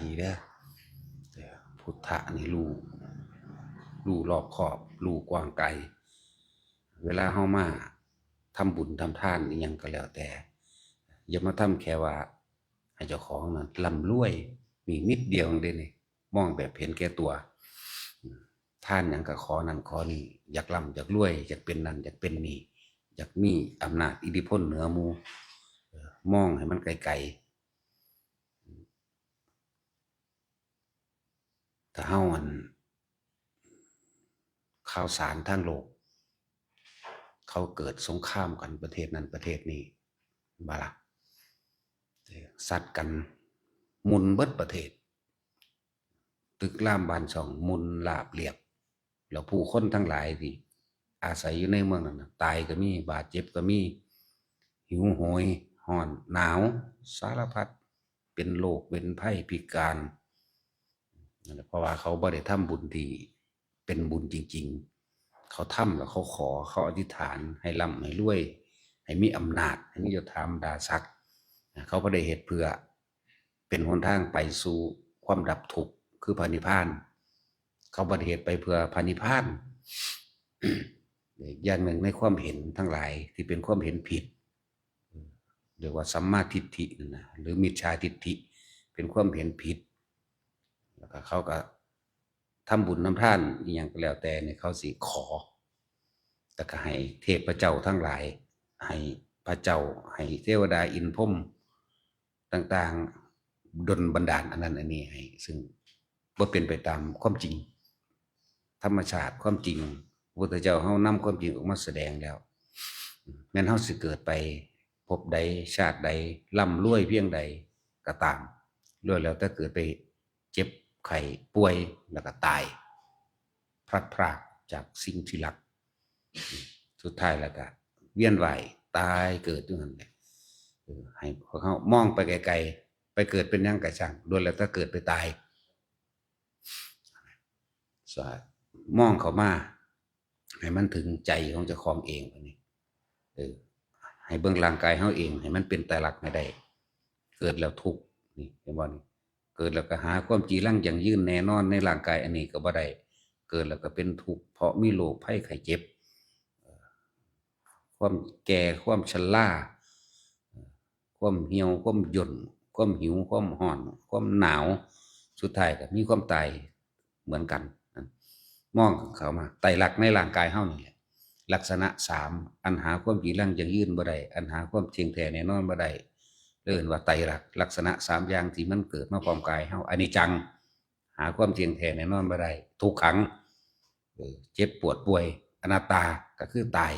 ดีเด้อพุทธะนี่รู้รอบขอบรู้กว้างไกลเวลาเฮามาทำบุญทำทานอีหยังก็แล้วแต่อย่ามาทำแค่ว่าให้เจ้าของนั้นร่ำรวยมีนิดเดียวเด้นี่มองแบบเห็นแก่ตัวท่านหยังก็ขอนั่นขอนี่อยากร่ำอยากรวยอยากเป็นนั่นอยากเป็นนี่อยากมีอำนาจอิทธิพลเหนือหมู่มองให้มันไกลๆถ้าเฮาข่าวสารทางโลกเขาเกิดสงครามกันประเทศนั้นประเทศนี้บาละสัตว์กันมุนเบิดประเทศตึกรามบ้านช่องมุนราบเรียบแล้วผู้คนทั้งหลายที่อาศัยอยู่ในเมืองนั้นตายก็มีบาดเจ็บก็มีหิวโหยร้อนหนาวสารพัดเป็นโรคเป็นภัยพิการเพราะว่าเขาบ่ได้ทำบุญที่เป็นบุญจริงๆเขาทำแล้วเขาขอเขาอธิษฐานให้ร่ำให้รวยให้มีอำนาจให้มียศถาบรรดาศักดิ์เขาบ่ได้เหตุเพื่อเป็นหนทางไปสู่ความดับทุกข์คือพระนิพพานเขาบ่ได้เหตุไปเพื่อพระนิพพานอย่างหนึ่งในความเห็นทั้งหลายที่เป็นความเห็นผิดเรียกว่าสัมมาทิฏฐินะหรือมิจฉาทิฏฐิเป็นความเห็นผิดแล้วก็เขาก็ทำบุญทำทานอย่างก็แล้วแต่เนี่ยเขาสิขอแต่ก็ให้เทพเจ้าทั้งหลายให้พระเจ้าให้เทวดาอินทร์พรหมต่างๆดลบันดาลอันนั้นอันนี้ให้ซึ่งบ่เป็นไปตามความจริงธรรมชาติความจริงพระพุทธเจ้าเฮานำความจริงออกมาแสดงแล้วแม้นเฮาสิเกิดไปพบใดชาติใดร่ำรวยเพียงใดก็ตามรวยแล้วถ้าเกิดไปเจ็บไข้ป่วยแล้วก็ตายพลัดพรากจากสิ่งที่รักสุดท้ายแล้วก็เวียนว่ายตายเกิดอยู่นั่นแหละให้พวกเขามองไปไกลๆไปเกิดเป็นยังไงช่างรวยแล้วถ้าเกิดไปตายสมองเขามาให้มันถึงใจของเจ้าของเองนี่ให้เบื้องร่างกายเขาเองให้มันเป็นไตรลักษณ์ไม่ได้เกิดแล้วทุกข์นี่เห็นบ่นี่เกิดแล้วก็หาความจีรังอย่างยืนแน่นอนในร่างกายอันนี้ก็บ่ได้เกิดแล้วก็เป็นทุกข์เพราะมีโรคภัยไข้เจ็บความแก่ความชราความเหี่ยวความย่นความหิวความห่อนความหนาวสุดท้ายก็มีความตายเหมือนกันมองเข้ามาไตรลักษณ์ในร่างกายเฮานี่แหละลักษณะสามอันหาความจีรังอย่างยืนบ่ได้อันหาความเที่ยงแท้แน่นอนบ่ได้เรียกว่าไตรลักษณะสามอย่างที่มันเกิดมาพร้อมกายเฮาอนิจจังหาความเที่ยงแท้แน่นอนบ่ได้ทุกขังเจ็บปวดป่วยอนัตตาก็คือตาย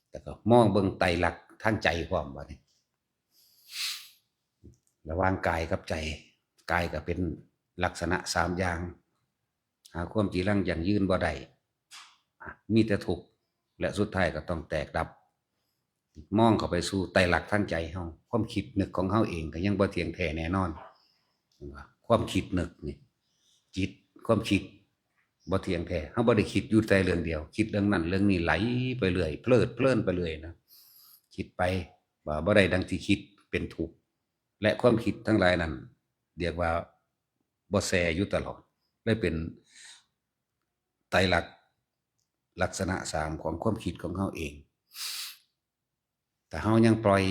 แต่ก็มองเบิ่งไตรลักษณ์ทางใจพร้อมบัดนี้ระหว่างกายกับใจกายก็เป็นลักษณะสามอย่างหาความจีรังอย่างยืนบ่ได้มีแต่ทุกข์และสุดท้ายก็ต้องแตกดับมองเข้าไปสู่ไตรลักษณ์ทางใจเฮาความคิดนึกของเฮาเองก็ยังบ่เที่ยงแท้แน่นอนความคิดนึกนี่จิตความคิดบ่เที่ยงแท้เฮาบ่ได้คิดอยู่แต่เรื่องเดียวคิดเรื่องนั้นเรื่องนี้ไหลไปเรื่อยเพลิดเพลินไปเรื่อยนะคิดไปว่าบ่ได้ดังที่คิดเป็นทุกข์และความคิดทั้งหลายนั้นเรียกว่าบ่แซ่อยู่ตลอดเลยเป็นไตรลักษณ์ลักษณะสามของความคิดของเฮาเองแต่เฮายังปล่อย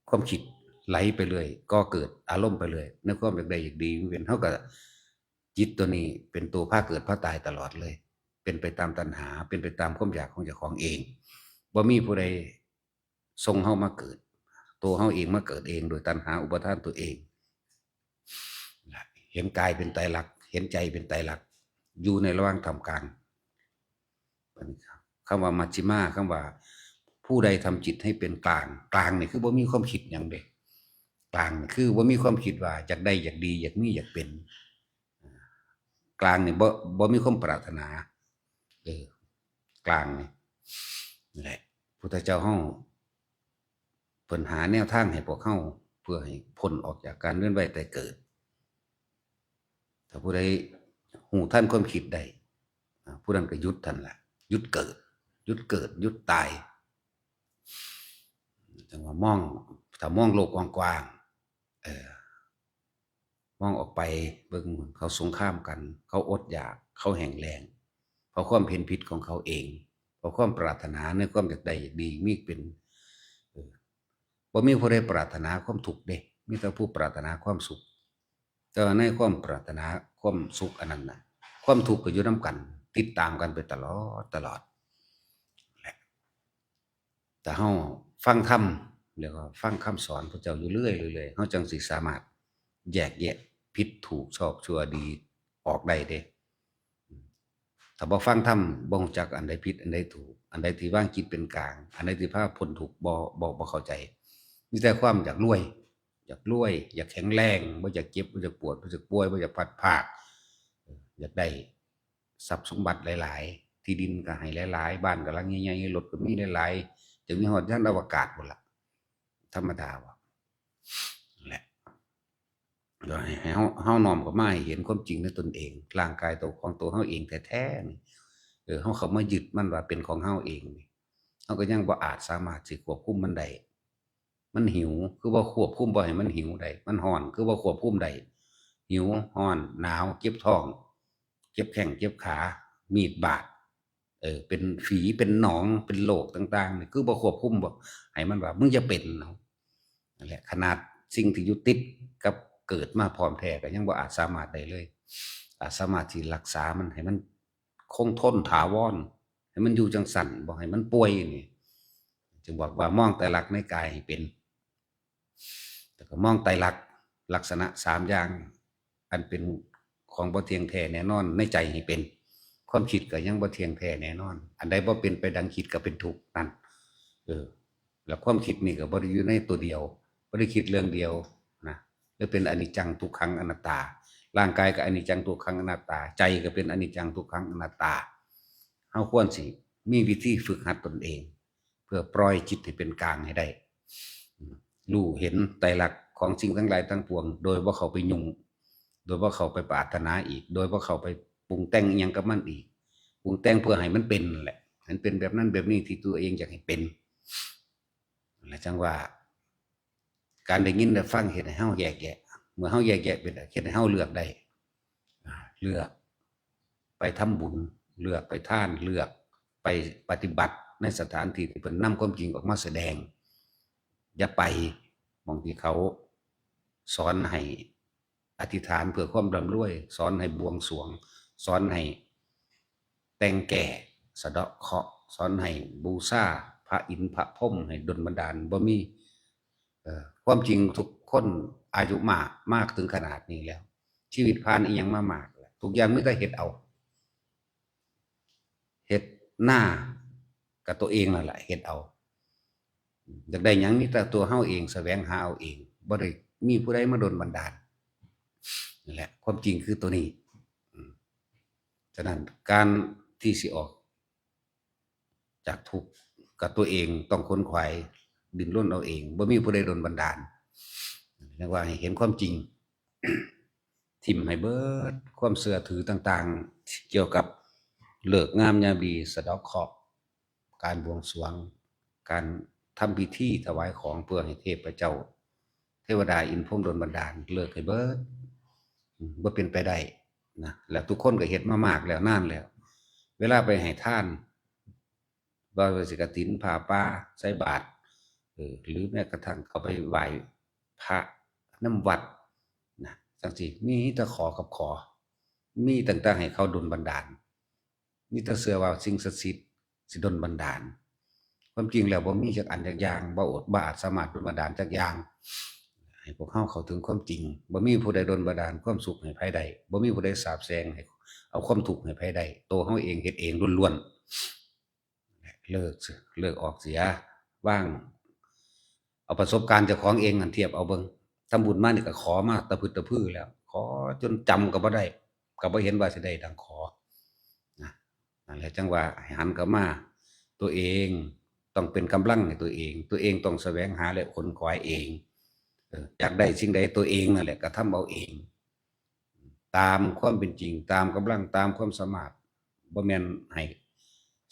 ความคิดไหลไปเรื่อยก็เกิดอารมณ์ไปเรื่อยในความอยากได้อยากดีเป็นเฮาก็จิตตัวนี้เป็นตัวพาเกิดพาตายตลอดเลยเป็นไปตามตัณหาเป็นไปตามความอยากของเจ้าของเองบ่มีผู้ใดส่งเฮามาเกิดตัวเฮาเองมาเกิดเองโดยตัณหาอุปทานตัวเองเห็นกายเป็นไตรลักษณ์เห็นใจเป็นไตรลักษณ์อยู่ในระหว่างทำกลางคำว่ามัชฌิมาคำว่าผู้ใดทำจิตให้เป็นกลางกลางนี่คือบ่มีความคิดอย่างเด็กกลางคือบ่มีความคิดว่าอยากได้อยากดีอยากมีอยากเป็นกลางนี่บ่มีความปรารถนากลางนี่แหละพุทธเจ้าเฮาเพิ่นหาแนวทางให้พวกเฮาเพื่อให้พ้นออกจากการเวียนว่ายตายเกิดถ้าผู้ใดหูท่านความคิดได้ผู้นั้นก็หยุดท่านล่ะหยุดเกิดหยุดเกิดหยุดตายจังว่ามองถ้ามองโลกกว้าง มองออกไปเบิ่งเขาสงครามกันเขาอดอยากเขาแห้งแล้งเพราะความเห็นผิดของเขาเองเพราะความปรารถนาในความอยากได้อยากดีมีเป็นบ่มีผู้ใดปรารถนาความทุกข์เด้มีแต่ผู้ปรารถนาความสุขแต่ว่าในความปรารถนาความสุขอันนั้นน่ะความทุกข์ก็อยู่นำกันติดตามกันไปตลอดแต่เฮาฟังธรรมแล้วก็ฟังคำสอนพระเจ้าอยู่เรื่อยๆเฮาจังสิสามารถแยกแยะผิดถูกชอบชั่วดีออกได้เด้ถ้าบ่ฟังธรรมบ่รู้จักอันใดผิดอันใดถูกอันใดที่วางจิตเป็นกลางอันใดที่พาพ้นทุกข์บ่เข้าใจมีแต่ความอยากรวยอยากแข็งแรงบ่อยากเจ็บบ่อยากปวดบ่อยากป่วยบ่อยากพลัดพรากอยากได้ทรัพย์สมบัติหลายๆที่ดินก็ให้หลายๆบ้านก็หลังใหญ่ๆรถก็มีหลายๆจะมีฮอดยานอวกาศพุ่นล่ะธรรมดาว่ะนั่นแหละก็ให้เฮาน้อมเข้ามาให้เห็นความจริงในตนเองร่างกายตัวของตัวเฮาเองแท้ๆนี่เฮาเข้ามายึดมันว่าเป็นของเฮาเองนี่เฮาก็ยังบ่อาจสามารถสิควบคุมมันได้มันหิวคือบ่ควบคุมบ่ให้มันหิวได้มันร้อนคือบ่ควบคุมได้หิวร้อนหนาวเจ็บท้องเจ็บแข้งเจ็บขามีดบาดเป็นฝีเป็นหนองเป็นโรคต่างๆนี่คือบ่ควบคุมบ่ให้มันว่ามึงอย่าเป็นเนาะนั่นแหละขนาดสิ่งที่อยู่ติดกับเกิดมาพร้อมแท้ก็ยังบ่อาจสามารถได้เลยอาจสามารถที่รักษามันให้มันคงทนถาวรให้มันอยู่จังซั่นบ่ให้มันป่วยนี่จึงบอกว่ามองไตรลักษณ์ในกายให้เป็นแล้วก็มองไตรลักษณ์ลักษณะ3อย่างอันเป็นของบ่เที่ยงแท้แน่นอนในใจให้เป็นความคิดก็ยังบ่เที่ยงแท้แน่นอนอันใดบ่เป็นไปดังคิดก็เป็นทุกข์นั่นแล้วความคิดนี่ก็บ่ได้อยู่ในตัวเดียวบ่ได้คิดเรื่องเดียวนะหรือเป็นอนิจจังทุกขังอนัตตาร่างกายก็อนิจจังทุกขังอนัตตาใจก็เป็นอนิจจังทุกขังอนัตตาเฮาควรสิมีวิธีฝึกหัดตนเองเพื่อปล่อยจิตให้เป็นกลางให้ได้รู้เห็นไตรลักษณ์ของสิ่งทั้งหลายทั้งปวงโดยบ่เข้าไปยุ่งโดยบ่เข้าไปปรารถนาอีกโดยบ่เข้าไปปรุงแต่งอิหยังกับมันอีกปรุงแต่งเพื่อให้มันเป็นนั่นแหละให้มันเป็นแบบนั้นแบบนี้ที่ตัวเองอยากให้เป็นนั่นแหละจังว่าการได้ยินได้ฟังเฮ็ดให้เฮาแยกแยะเมื่อเฮาแยกแยะเป็นเฮ็ดให้เฮาเลือกได้เลือกไปทำบุญเลือกไปทานเลือกไปปฏิบัติในสถานที่ที่เพิ่นนำความจริงออกมาแสดงอย่าไปหม้องที่เขาสอนให้อธิษฐานเพื่อความร่ำรวยสอนให้บวงสรวงสอนให้แต่งแก่สะเดาะเคราะห์สอนให้บูชาพระอินทร์พระพรหมให้ดลบันดาลบ่มีความจริงทุกคนอายุมากถึงขนาดนี้แล้วชีวิตผ่านอีหยังมามากแล้วทุกอย่างมีแต่เฮ็ดเอาเฮ็ดหน้ากับตัวเองนั่นแหละเฮ็ดเอาอยากได้หยังมีแต่ตัวเฮาเองแสวงหาเอาเองบ่ได้มีผู้ใดมาดลบันดาลนั่นแหละความจริงคือตัวนี้ฉะนั้นการที่สิออกจากทุกข์กับตัวเองต้องค้นขวายดิ้นรนเอาเองบ่มีผู้ใดดลบันดาลเรียกว่าให้เห็นความจริงทิ่มให้เบิดความเชื่อถือต่างๆเกี่ยวกับฤกษ์งามยามดีสะเดาะเคราะห์การบวงสรวงการทำพิธีถวายของเพื่อให้เทพเจ้าเทวดาอินทร์พรหมดลบันดาลเลิกให้เบิดบ่เป็นไปได้นะแล้วทุกคนก็เฮ็ดมามากแล้วนานแล้วเวลาไปให้ทานบ่ว่าสิกฐินผ้าป่าใส่บาตรหรือแม้กระทั่งเขาไปไหว้พระนำวัดนะจังซี่มีแต่ขอกับขอมีต่างๆให้เขาดลบันดาลมีแต่เชื่อว่าสิ่งศักดิ์สิทธิ์สิดลบันดาลความจริงแล้วบ่มีจักอันจักอย่างบ่อดบ่อาจสามารถดลบันดาลจักอย่างให้พวกเฮาเข้าถึงความจริงบ่มีผู้ใดดลบันดาลความสุขให้ไผได้บ่มีผู้ใดสาปแช่งให้เอาความทุกข์ให้ไผได้ตัวเฮาเองเฮ็ดเองล้วนๆเลิกออกเสียว่างเอาประสบการณ์เจ้าของเองนั่นเทียบเอาเบิ่งทำบุญมานี่ก็ขอมาตะพึดตะพื้อแล้วขอจนจำก็บ่ได้ก็บ่เห็นว่าสิได้ดังขอนะนั่นแหละจังว่าให้หันเข้ามาตัวเองต้องเป็นกำลังให้ตัวเองต้องแสวงหาและขนขวายเองอยากได้สิ่งใดตัวเองนั่นแหละกระทำเอาเองตามความเป็นจริงตามกำลังตามความสามารถบ่แม่นให้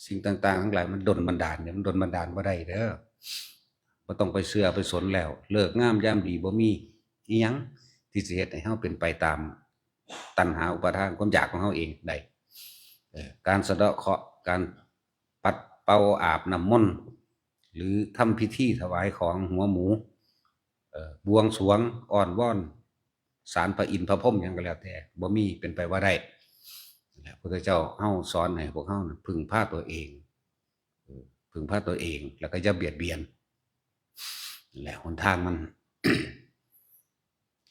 สิ่งต่างๆทั้งหลายมันดลบันดาลเนี่ยมันดลบันดาลบ่ได้เด้อบ่ต้องไปเชื่อไปสนแล้วเลิกงามยามดีบ่มีอิหยัง ที่สิเฮ็ดให้เฮาเป็นไปตามตัณหาอุปาทานความอยากของเฮาเองได้การสะเดาะเคราะห์การปัดเป่าอาบน้ำมนต์หรือทำพิธีถวายของหัวหมูบวงสรวงอ้อนวอนศาลพระอินทร์พระพรหมหยังก็แล้วแต่บ่มีเป็นไปว่าได้พระพุทธเจ้าเฮาสอนให้พวกเฮาพึ่งพาตัวเองพึ่งพาตัวเองแล้วก็อย่าเบียดเบียนนั่นแหละหนทางมัน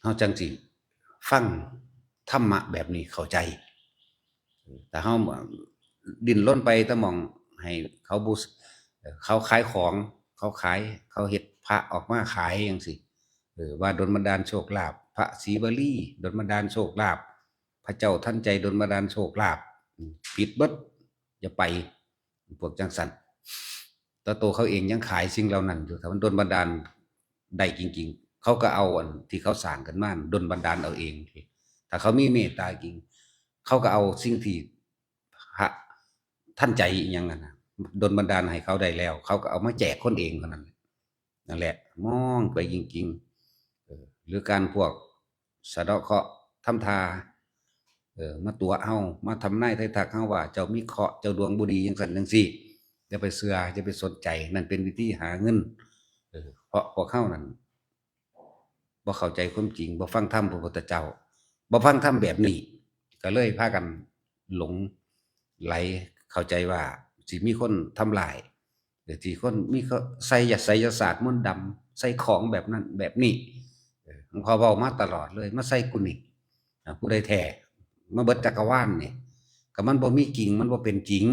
เฮาจังสิฟังธรรมะแบบนี้เข้าใจแต่เฮาดิ้นรนไปแต่หม้องให้เขาเขาขายของเขาขายเขาเฮ็ดพระออกมาขายจังซี้ว่าดลบันดาลโชคลาภพระศรีวลีดลบันดาลโชคลาภพระเจ้าทันใจดลบันดาลโชคลาภผิดเบิดอย่าไปพวกจังซั่นแต่ตัวเขาเองยังขายสิ่งเหล่านั้นอยู่ถ้ามันดลบันดาลได้จริงๆเขาก็เอาอันที่เขาสร้างกันมาดลบันดาลเอาเองถ้าเขามีเมตตาจริงเขาก็เอาสิ่งที่พระท่านใจอหยังนั่นน่ะดลบันดาลให้เขาได้แล้วเขาก็เอามาแจกคนเองเท่านั้นนั่นแหละมองไปจริงๆหรือการพวกสะเดาะเคราะห์ทำทามาตัวเฮามาทำนายทายทักเฮาว่าเจ้ามีเคราะห์เจ้าดวงบ่ดีจังซั่นจังซี่อย่าไปเชื่ออย่าไปสนใจนั่นเป็นวิธีหาเงินเพราะพวกเฮานั่นบ่เข้าใจความจริงบ่ฟังธรรมพระพุทธเจ้าบ่ฟังธรรมแบบนี้ก็เลยพากันหลงไหลเข้าใจว่าสิมีคนทำลายหรือสิคนมีเขาใส่ไสยศาสตร์มนต์ดำใส่ของแบบนั้นแบบนี้หลวงพ่อเว้ามาตลอดเลยมาใส่กูนี่ผู้ใดแท้มาเบิดจักรวาลนี่ก็มันบ่มีจริงมันบ่เป็นจริง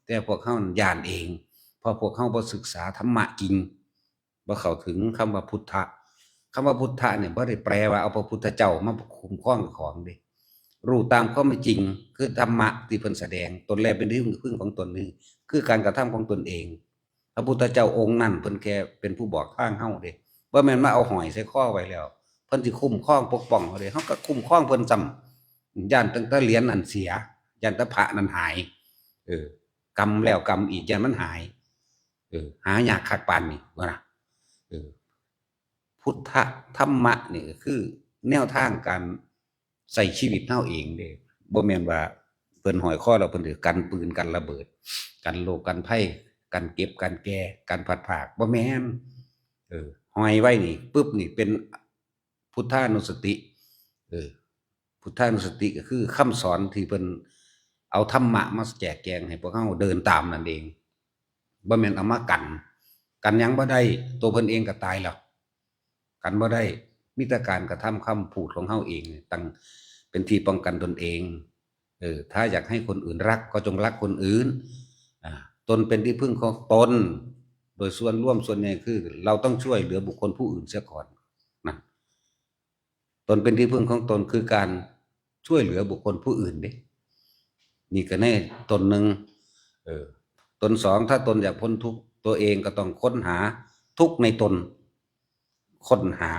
แต่พวกเฮาย้านเองเพราะพวกเฮาบ่ศึกษาธรรมะจริงบ่เข้าถึงคำว่าพุทธะคำว่าพุทธะเนี่ยบ่ได้แปลว่าเอาพระพุทธเจ้ามาคุ้มครองของเด้รู้ตามความเป็นจริงคือธรรมะที่เพิ่นแสดงตนแลเป็นที่พึ่งของตนนี้คือการกระทำของตนเองพระพุทธเจ้าองค์นั้นเพิ่นแค่เป็นผู้บอกทางเฮาเด้บ่แม่นมาเอาหอยใส่คอไว้แล้วเพิ่นสิคุ้มครองปกป้องเฮาเด้เฮาก็คุ้มครองเพิ่นซ้ำย้านตั้งแต่เหรียญนั้นเสียย้านแต่พระนั้นหายกรรมแล้วกรรมอีกย้านมันหายหายากคักปานนี้ว่าน่ะพุทธธรรมะนี่ก็คือแนวทางการใช้ชีวิตเฮาเองเด้บ่แม่นว่าเพิ่นห้อยคอแล้วเพิ่นสิกันปืนกันระเบิดกันโรคกันภัยกันเก็บกันแก่กันพลัดพรากบ่แม่นห้อยไว้นี่ปึ๊บนี่เป็นพุทธานุสติพุทธานุสติก็คือคำสอนที่เพิ่นเอาธรรมะมาแจกแจงให้พวกเฮาเดินตามนั่นเองบ่แม่นเอามากันหยังบ่ได้ตัวเพิ่นเองก็ตายแล้วกันบ่ได้มีแต่การกระทำคำพูดของเฮาเองตั้งเป็นที่ป้องกันตนเองถ้าอยากให้คนอื่นรักก็จงรักคนอื่นตนเป็นที่พึ่งของตนโดยส่วนร่วมส่วนใหญ่คือเราต้องช่วยเหลือบุคคลผู้อื่นเสียก่อนนะตนเป็นที่พึ่งของตนคือการช่วยเหลือบุคคลผู้อื่นเด้นี่ก็แน่ตนหนึ่งตนสองถ้าตนอยากพ้นทุกข์ตัวเองก็ต้องค้นหาทุกข์ในตนค้นหา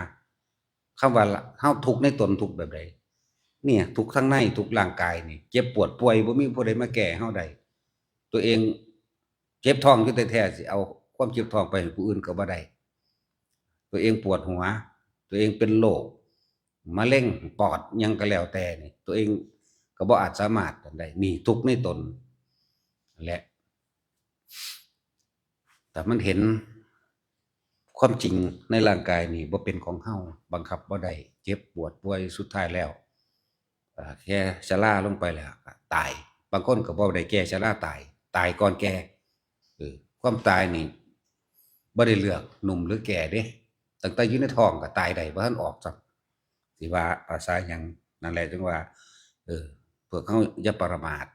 คำว่าเฮาทุกข์ในตนทุกข์แบบใดเนี่ยทุกข์ทั้งในทุกข์ร่างกายนี่เจ็บปวดป่วยบ่มีผู้ใดมาแก้เฮาได้ตัวเองเจ็บท้องอยู่แท้ๆสิเอาความเจ็บท้องไปให้ผู้อื่นก็บ่ได้ตัวเองปวดหัวตัวเองเป็นโรคมะเร็งปอดหยังก็แล้วแต่นี่ตัวเองก็บ่อาจสามารถได้นี่ทุกข์ในตนนั่นแหละแต่มันเห็นความจริงในร่างกายนี่บ่เป็นของเฮาบังคับบ่ได้เจ็บปวดป่วยสุดท้ายแล้วแค่ชราลงไปแล้วก็ตายบางคนก็บ่ได้แก่ชราตายก่อนแก่ความตายนี่บ่ได้เลือกหนุ่มหรือแก่เด้ตั้งแต่อยู่ในท้องก็ตายได้บ่ทันออกซ้ำสิว่าภาษาหยังนั่นแหละจึงว่าพวกเฮาอย่าประมาท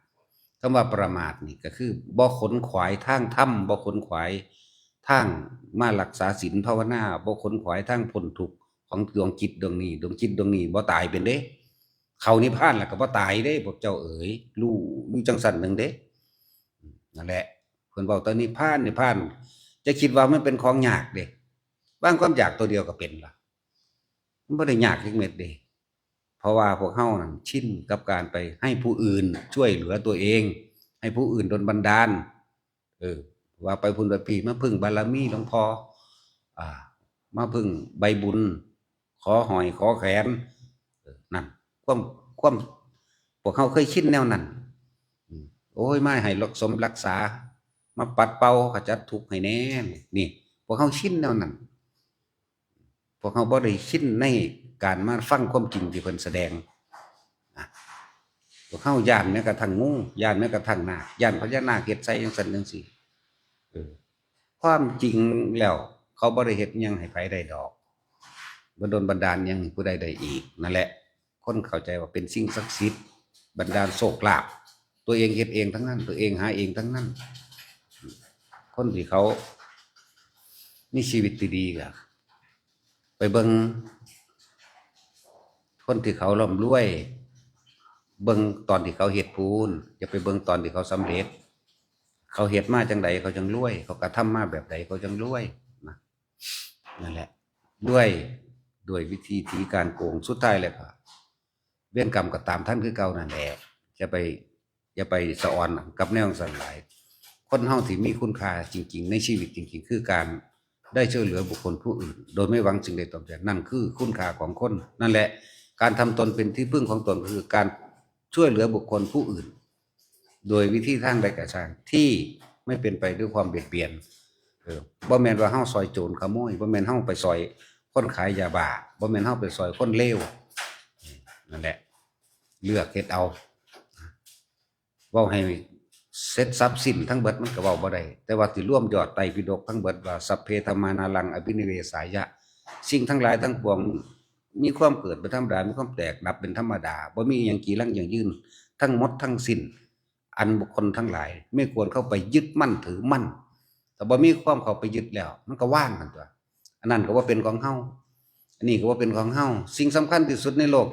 คำว่าประมาทนี่ก็คือบ่ขนขวายทางธรรมบ่ขนขวายทางมารักษาศีลภาวนาบ่ขนขวายทางพ้นทุกข์ของดวงจิตดวงนี้บ่ตายเป็นเด้เข้านิพพานแล้วก็บ่ตายเด้พวกเจ้าเอ๋ยรู้จังซั่นหนึ่งเด้นั่นแหละเพิ่นเว้าแต่นิพพานจะคิดว่ามันเป็นของยากเด้บางความอยากตัวเดียวก็เป็นล่ะมันบ่ได้ยากจักเม็ดเด้เพราะว่าพวกเฮานั่นชินกับการไปให้ผู้อื่นช่วยเหลือตัวเองให้ผู้อื่นดลบันดาลว่าไปพุ่นไปพี่มาพึ่งบารมีหลวงพ่อมาพึ่งใบบุญขอหอยขอแขน ความความพวกเขาเคยชินแนวนั้นโอ้ยไม่ให้รักสมรักษามาปัดเป่าขจัดทุกข์ให้แน่นี่พวกเขาชินแนวนั้นพวกเขาบ่ได้ชินในการมาฟังความจริงที่เพิ่นแสดงพวกเขาย่านแม้กระทั่งงูย่านแม้กระทั่งนาคย่านพญานาคเฮ็ดใส่จังซั่นจังซี่ความจริงแล้วเขาบ่ได้เฮ็ดหยังให้ไผได้ดอกบ่โดนบันดาลหยังผู้ใดได้อีกนั่นแหละคนเข้าใจว่าเป็นสิ่งศักดิ์สิทธิ์บันดาลโชคลาภตัวเองเฮ็ดเองทั้งนั้นตัวเองหาเองทั้งนั้นคนที่เขามีชีวิตที่ดีก็ไปเบิ่งคนที่เขาร่ำรวยเบิ่งตอนที่เขาเฮ็ดพูนอย่าไปเบิ่งตอนที่เขาสำเร็จเขาเฮ็ดมาจังใดเขาจังรวยเขากระทำมาแบบใดเขาจังรวยนะนั่นแหละด้วยวิธีการโกงสุดท้ายเลยก็เวรกรรมก็ตามท่านคือเก่านั่นแหละอย่าไปสะออนกับแนวสั่นหลายคนเฮาที่มีคุณค่าจริงๆในชีวิตจริงๆคือการได้ช่วยเหลือบุคคลผู้อื่นโดยไม่หวังสิ่งใดตอบแทนนั่นคือคุณค่าของคนนั่นแหละการทำตนเป็นที่พึ่งของตนก็คือการช่วยเหลือบุคคลผู้อื่นโดยวิธีทางใดก็ช่างที่ไม่เป็นไปด้วยความเบียดเบียนบ่แม่นว่าเฮาซอยโจรขโมยบ่แม่นเฮาไปซอยคนขายยาบ้าบ่แม่นเฮาไปซอยคนเลวนั่นแหละเลือกเฮ็ดเอาเว้าให้เสร็จทรัพย์สินทั้งเบิดมันก็เว้าบ่ได้แต่ว่าสิรวมยอดไตรปิฎกทั้งเบิดว่าสัพเพธัมมานารังอภินิเวสายะสิ่งทั้งหลายทั้งปวงมีความเกิดเป็นธรรมดามีความแตกดับเป็นธรรมดาบ่มีหยังกีรังหยังยืนทั้งหมดทั้งสิ้นอันบุคคลทั้งหลายไม่ควรเข้าไปยึดมั่นถือมั่นแต่บ่มีความเข้าไปยึดแล้วมันก็ว่างกันตัวอันนั้นก็ว่าเป็นของเฮาอันนี้ก็ว่าเป็นของเฮาสิ่งสำคัญที่สุดในโลก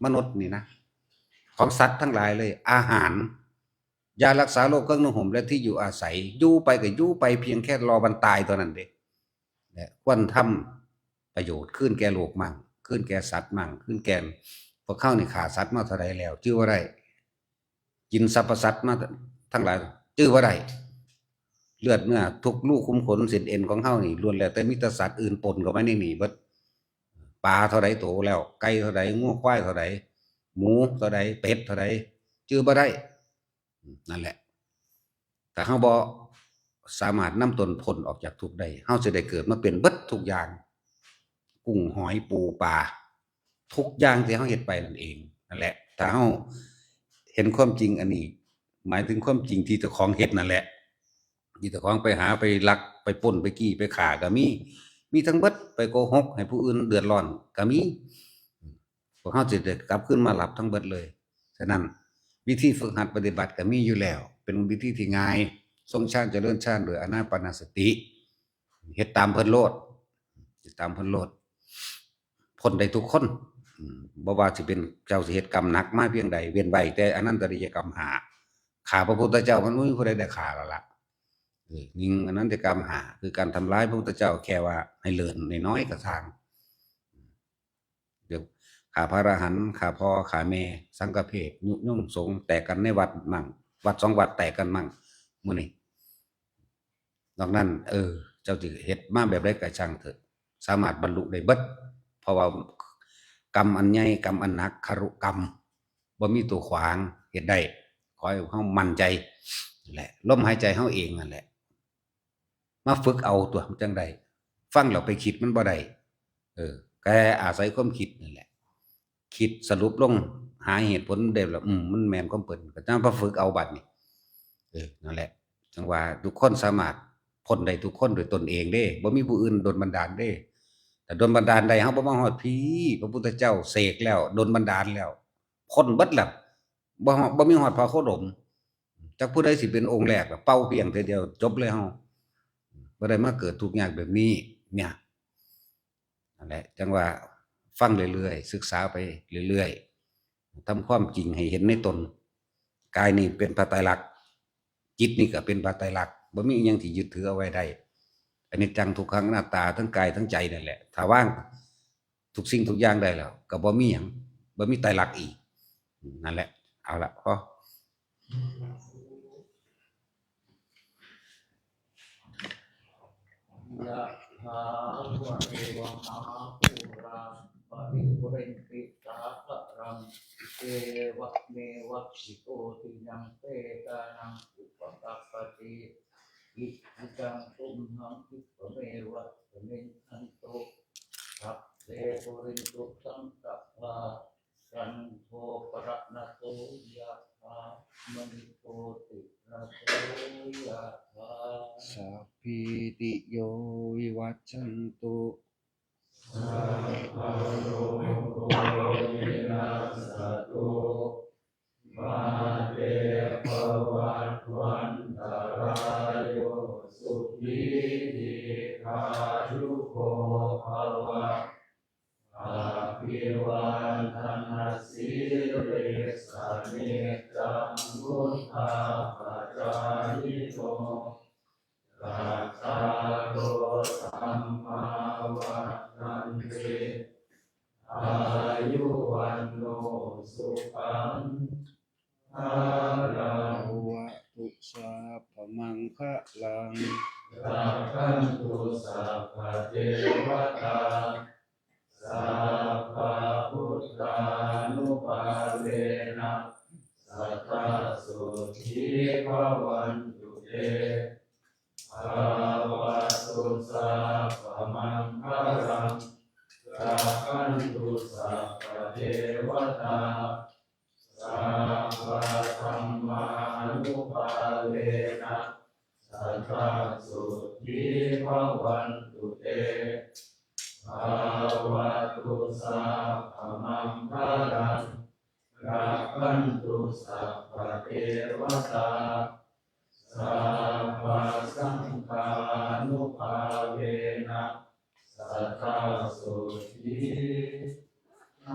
มนุษย์นี่นะของสัตว์ทั้งหลายเลยอาหารยารักษาโรคเครื่องนุ่งห่มและที่อยู่อาศัยอยู่ไปก็อยู่ไปเพียงแค่รอวันตายตัวนั้นเด้และควรทำประโยชน์ขึ้นแก่โลกมั่งขึ้นแก่สัตว์มั่งขึ้นแก่พวกเข้านี่ฆ่าสัตว์มาเท่าใดแล้วชื่อว่าไรกินสรรพสัตว์มาทั้งหลายชื่อว่าไรเลือดเนื้อทุกลูกคุ้มขนเส้นเอ็นของเฮานี่ล้วนแล้วแต่มีแต่สัตว์อื่นปนเข้ามาในนี่เบิดปลาเท่าใดโตแล้วไก่เท่าใดงัวควายเท่าใดหมูเท่าใดเป็ดเท่าใดชื่อบ่ได้นั่นแหละแต่เฮาบ่สามารถนำตนพ้นออกจากทุกข์ได้เฮาสิได้เกิดมาเป็นเบิดทุกอย่างกุ้งหอยปูปลาทุกอย่างที่เฮาเฮ็ดไปนั่นเองนั่นแหละถ้าเฮาเห็นความจริงอันนี้หมายถึงความจริงที่เจ้าของเฮ็ดนั่นแหละที่เจ้าของไปหาไปลักไปปล้นไปกี้ไปฆ่าก็มีทั้งเบิดไปโกหกให้ผู้อื่นเดือดร้อนก็มีพวกเฮาสิได้กลับคืนมารับทั้งเบิดเลยฉะนั้นวิธีฝึกหัดปฏิบัติก็มีอยู่แล้วเป็นวิธีที่ง่ายทรงฌานเจริญฌานโดยอานาปานสติเฮ็ดตามเพิ่นโลดเฮ็ดตามเพิ่นโลดพ้นได้ทุกคนบ่ว่าสิเป็นเจ้าสิเฮ็ดกรรมหนักมาเพียงใดเว้นไว้แต่อนันตริยกรรม5ฆ่าพระพุทธเจ้ามันบ่มีผู้ใดได้ฆ่าแล้วล่ะนิ่งอนันตกรรม5คือการทำร้ายพระพุทธเจ้าแค่ว่าให้เลินน้อยๆก็ทางเดี๋ยวฆ่าพระอรหันต์ฆ่าพ่อฆ่าแม่สังฆเพศยุยงสงฆ์แตกกันในวัดมั่งวัด2วัดแตกกันมั่งมื้อนี้นอกนั้นเจ้าสิเฮ็ดมาแบบใดก็ช่างเถิดสามารถบรรลุได้เบิดเพราะว่ากรรมอันใหญ่กรรมอันหนักคารุกรรมบ่มีตัวขวางเฮ็ดได้ขอให้เฮามั่นใจแหละลมหายใจเฮาเองนั่นแหละมาฝึกเอาตัวจังได๋ฟังแล้วไปคิดมันบ่ได้แกอาศัยความคิดนั่นแหละคิดสรุปลงหาเหตุผลได้แล้วมันแม่นความเพิ่นก็จังมาฝึกเอาบัดนี้นั่นแหละจังว่าทุกคนสามารถพ้นได้ทุกคนด้วยตนเองเด้บ่มีผู้อื่นดลบันดาลเด้แต่ดลบันดาลได้เฮาบ่มาฮอดพี่พระพุทธเจ้าเสกแล้วดลบันดาลแล้วพ้นเบิดแล้วบ่มีฮอดพระโคดมจักผู้ใดสิเป็นองค์แรกเป่าเพียงเทื่อเดียวจบเลยเฮาบ่ได้มาเกิดทุกข์ยากแบบนี้เนี่ยนั่นแหละจังว่าฟังเรื่อยๆศึกษาไปเรื่อยๆทำความจริงให้เห็นในตนกายนี่เป็นพระไตรลักษณ์จิตนี่ก็เป็นพระไตรลักษณ์บ่มีอิหยังที่ยึดถือเอาไว้ได้อนิจจังทุกขังอนัตตาทั้งกายทั้งใจนั่นแหละถ้าว่างทุกสิ่งทุกอย่างได้แล้วก็บ่มีหยังบ่มีไตรลักษณ์อีกนั่นแหละเอาละพอยะถาวะริวหาปุราปริปุเรนติสาครัง เอวะเมวะสิโกติยังเตตานังอุปกัปปติอิจิตังตุมหังคิปะเมวะสมิงอันโตสัพเพปุรินตุสังกัปปะสันโทปรณโตยะถามณิโตติระโตยะถาสัพพิติโยวิวัชชันตุสัพพะโลกวินาศตุมาเตภวัตวันตรายโยสุขีทีขายุโกภวะอาภิวันธนาสิริสานิจังพุทธาปัจจายิโนตัสสะโลสัมมาวัฏันติอายุวันโนสุขังภาลัง วะตุสัพพมังคะลัง รักขันตุสัพพะเทวตาสัพพะพุทธานุภาเวนะสัทธาสุขีภวันตุเตภาวะตุสัพพมังคะลังรักขันตุสัพพะเทวตาสัพพะธัมมานุภาเวนะสัทธาสุขีภวันตุเตภาวะตุสัพพมังคะลังรักขันตุสัพพะเทวตาสัพพะสังฆานุภาเวนะสัทธาสุขีภ